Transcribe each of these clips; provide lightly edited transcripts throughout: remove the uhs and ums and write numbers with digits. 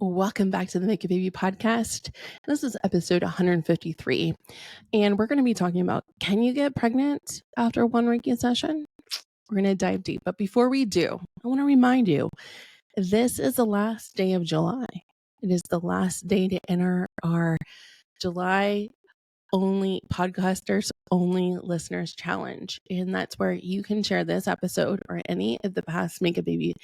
Welcome back to the Make a Baby podcast. This is episode 153, and we're going to be talking about, can you get pregnant after one Reiki session? We're going to dive deep. But before we do, I want to remind you, this is the last day of July. It is the last day to enter our July only podcasters only listeners challenge. And that's where you can share this episode or any of the past Make a Baby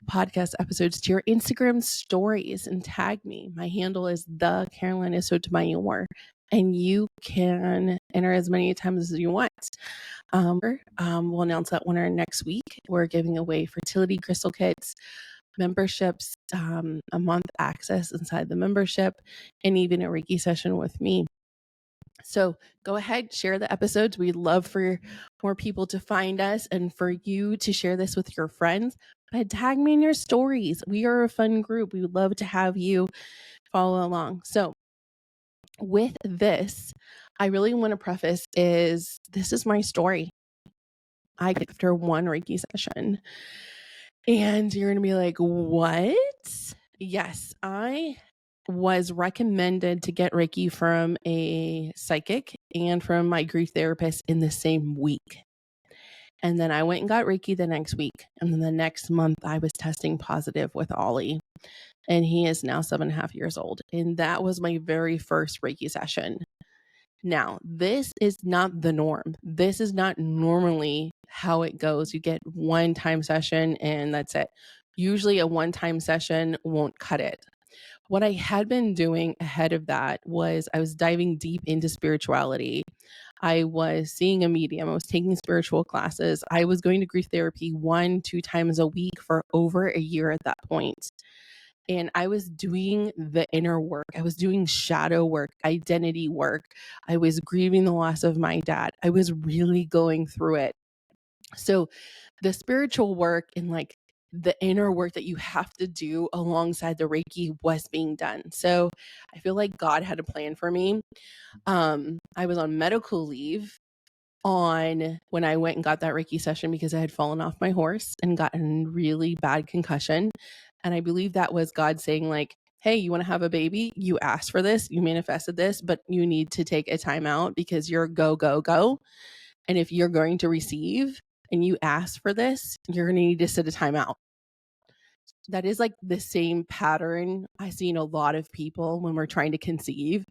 podcast episodes to your Instagram stories and tag me. My handle is the Carolina Sotomayor, and you can enter as many times as you want. We'll announce that winner next week. We're giving away fertility crystal kits, memberships, a month access inside the membership, and even a Reiki session with me. So go ahead, share the episodes. We'd love for more people to find us and for you to share this with your friends. But tag me in your stories. We are a fun group. We would love to have you follow along. So with this, I really want to preface this is my story. I get after one Reiki session. And you're going to be like, what? Yes, I was recommended to get Reiki from a psychic and from my grief therapist in the same week. And then I went and got Reiki the next week. And then the next month I was testing positive with Ollie. And he is now 7.5 years old. And that was my very first Reiki session. Now, this is not the norm. This is not normally how it goes. You get one-time session and that's it. Usually a one-time session won't cut it. What I had been doing ahead of that was I was diving deep into spirituality. I was seeing a medium. I was taking spiritual classes. I was going to grief therapy 1-2 times a week for over a year at that point. And I was doing the inner work. I was doing shadow work, identity work. I was grieving the loss of my dad. I was really going through it. So the spiritual work and like the inner work that you have to do alongside the Reiki was being done. So I feel like God had a plan for me. I was on medical leave when I went and got that Reiki session because I had fallen off my horse and gotten really bad concussion. And I believe that was God saying like, hey, you want to have a baby? You asked for this, you manifested this, but you need to take a time out because you're go, go, go. And if you're going to receive and you ask for this, you're going to need to sit a time out. That is like the same pattern I see in a lot of people when we're trying to conceive,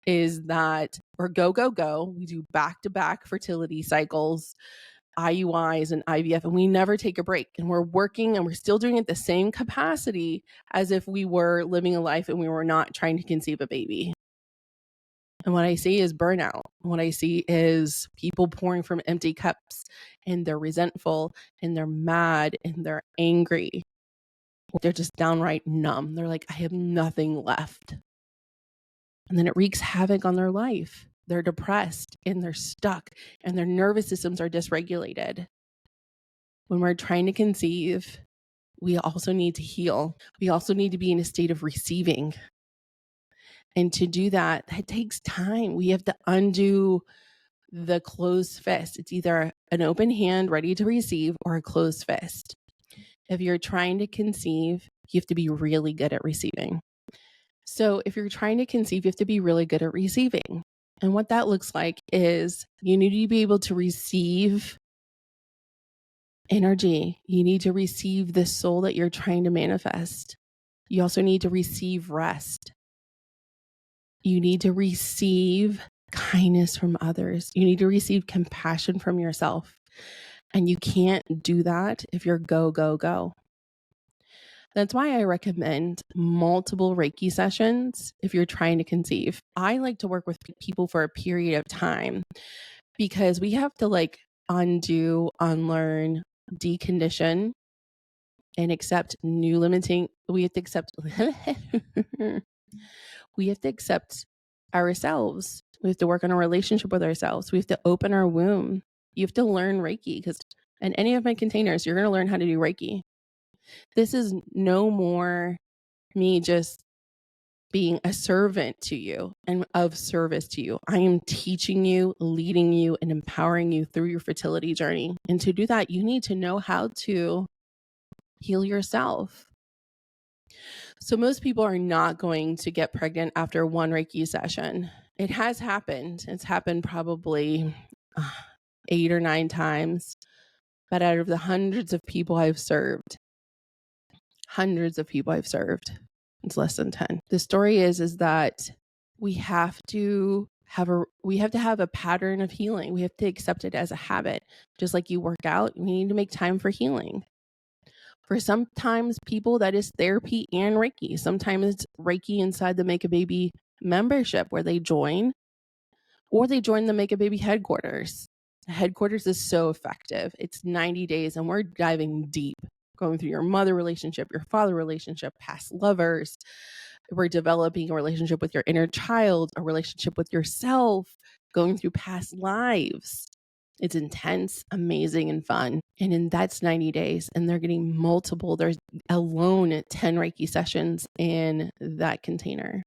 is that we're go, go, go. We do back-to-back fertility cycles, IUIs and IVF, and we never take a break. And we're working and we're still doing it the same capacity as if we were living a life and we were not trying to conceive a baby. And what I see is burnout. What I see is people pouring from empty cups, and they're resentful and they're mad and they're angry. They're just downright numb. They're like, I have nothing left. And then it wreaks havoc on their life. They're depressed and they're stuck and their nervous systems are dysregulated. When we're trying to conceive, we also need to heal. We also need to be in a state of receiving. And to do that, that takes time. We have to undo the closed fist. It's either an open hand ready to receive or a closed fist. If you're trying to conceive, you have to be really good at receiving. So if you're trying to conceive, you have to be really good at receiving. And what that looks like is you need to be able to receive energy. You need to receive the soul that you're trying to manifest. You also need to receive rest. You need to receive kindness from others. You need to receive compassion from yourself. And you can't do that if you're go, go, go. That's why I recommend multiple Reiki sessions if you're trying to conceive. I like to work with people for a period of time because we have to like undo, unlearn, decondition, and accept new limiting. We have to accept ourselves. We have to work on a relationship with ourselves. We have to open our womb. You have to learn Reiki because in any of my containers, you're going to learn how to do Reiki. This is no more me just being a servant to you and of service to you. I am teaching you, leading you, and empowering you through your fertility journey. And to do that, you need to know how to heal yourself. So most people are not going to get pregnant after one Reiki session. It has happened. It's happened probably 8 or 9 times. But out of the hundreds of people I've served, it's less than 10. The story is that we have to have a pattern of healing. We have to accept it as a habit. Just like you work out, we need to make time for healing. For sometimes people, that is therapy and Reiki. Sometimes it's Reiki inside the Make a Baby membership where they join, or they join the Make a Baby headquarters. The headquarters is so effective. It's 90 days and we're diving deep, going through your mother relationship, your father relationship, past lovers. We're developing a relationship with your inner child, a relationship with yourself, going through past lives. It's intense, amazing, and fun. And that's 90 days. And they're getting multiple. There's alone 10 Reiki sessions in that container.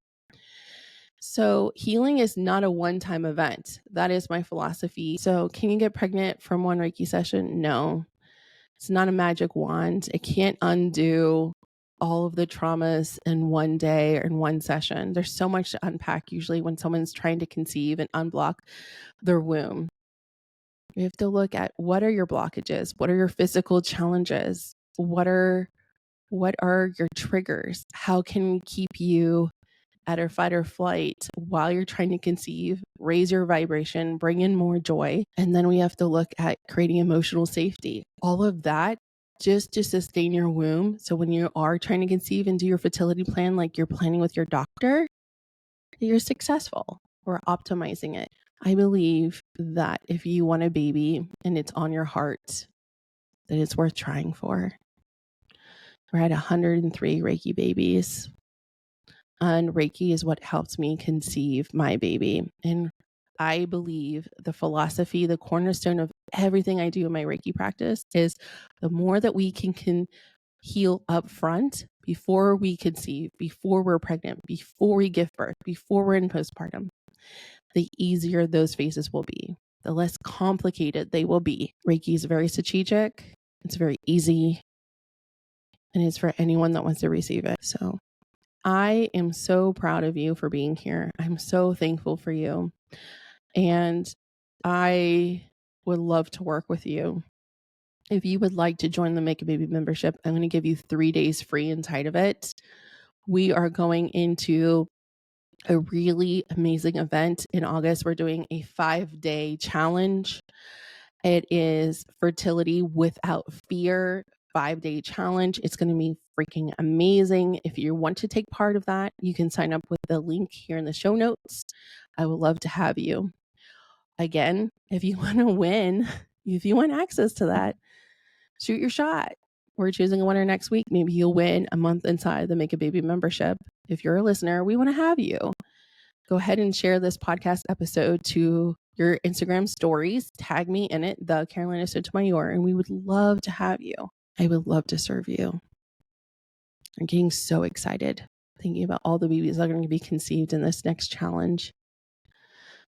So healing is not a one-time event. That is my philosophy. So can you get pregnant from one Reiki session? No. It's not a magic wand. It can't undo all of the traumas in one day or in one session. There's so much to unpack usually when someone's trying to conceive and unblock their womb. You have to look at what are your blockages? What are your physical challenges? What are your triggers? How can we keep you at our fight or flight while you're trying to conceive, raise your vibration, bring in more joy? And then we have to look at creating emotional safety. All of that just to sustain your womb. So when you are trying to conceive and do your fertility plan, like you're planning with your doctor, you're successful. We're optimizing it. I believe that if you want a baby and it's on your heart, that it's worth trying for. We're at 103 Reiki babies. And Reiki is what helps me conceive my baby. And I believe the philosophy, the cornerstone of everything I do in my Reiki practice is the more that we can heal up front before we conceive, before we're pregnant, before we give birth, before we're in postpartum, the easier those phases will be, the less complicated they will be. Reiki is very strategic. It's very easy. And it's for anyone that wants to receive it. So I am so proud of you for being here. I'm so thankful for you. And I would love to work with you. If you would like to join the Make a Baby membership, I'm going to give you 3 days free inside of it. We are going into a really amazing event in August. We're doing a 5-day challenge. It is Fertility Without Fear 5-day challenge. It's going to be freaking amazing. If you want to take part of that, you can sign up with the link here in the show notes. I would love to have you. Again, if you want to win, if you want access to that, shoot your shot. We're choosing a winner next week. Maybe you'll win a month inside the Make a Baby membership. If you're a listener, we want to have you. Go ahead and share this podcast episode to your Instagram stories. Tag me in it, the Carolina Sotomayor, and we would love to have you. I would love to serve you. I'm getting so excited thinking about all the babies that are going to be conceived in this next challenge.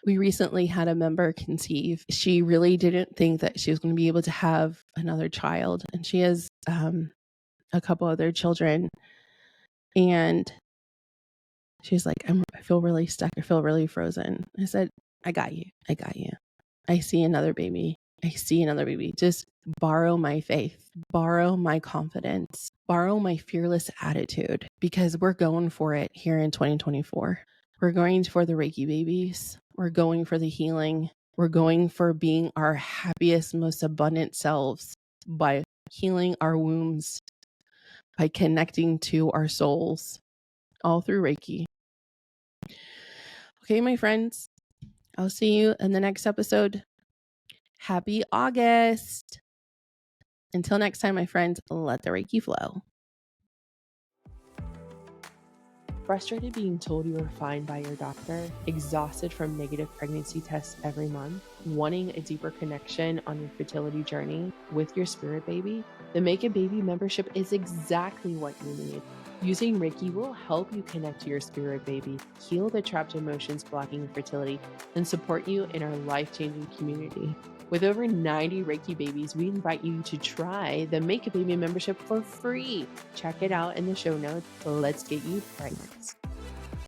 We recently had a member conceive. She really didn't think that she was going to be able to have another child, and she has a couple other children. And she's like, I feel really stuck. I feel really frozen. I said, I got you. I see another baby. Just borrow my faith, borrow my confidence, borrow my fearless attitude, because we're going for it here in 2024. We're going for the Reiki babies. We're going for the healing. We're going for being our happiest, most abundant selves by healing our wombs, by connecting to our souls, all through Reiki. Okay, my friends, I'll see you in the next episode. Happy August. Until next time, my friends, let the Reiki flow. Frustrated being told you are fine by your doctor, exhausted from negative pregnancy tests every month, wanting a deeper connection on your fertility journey with your spirit baby? The Make a Baby membership is exactly what you need. Using Reiki will help you connect to your spirit baby, heal the trapped emotions blocking fertility, and support you in our life-changing community. With over 90 Reiki babies, we invite you to try the Make a Baby membership for free. Check it out in the show notes. Let's get you pregnant.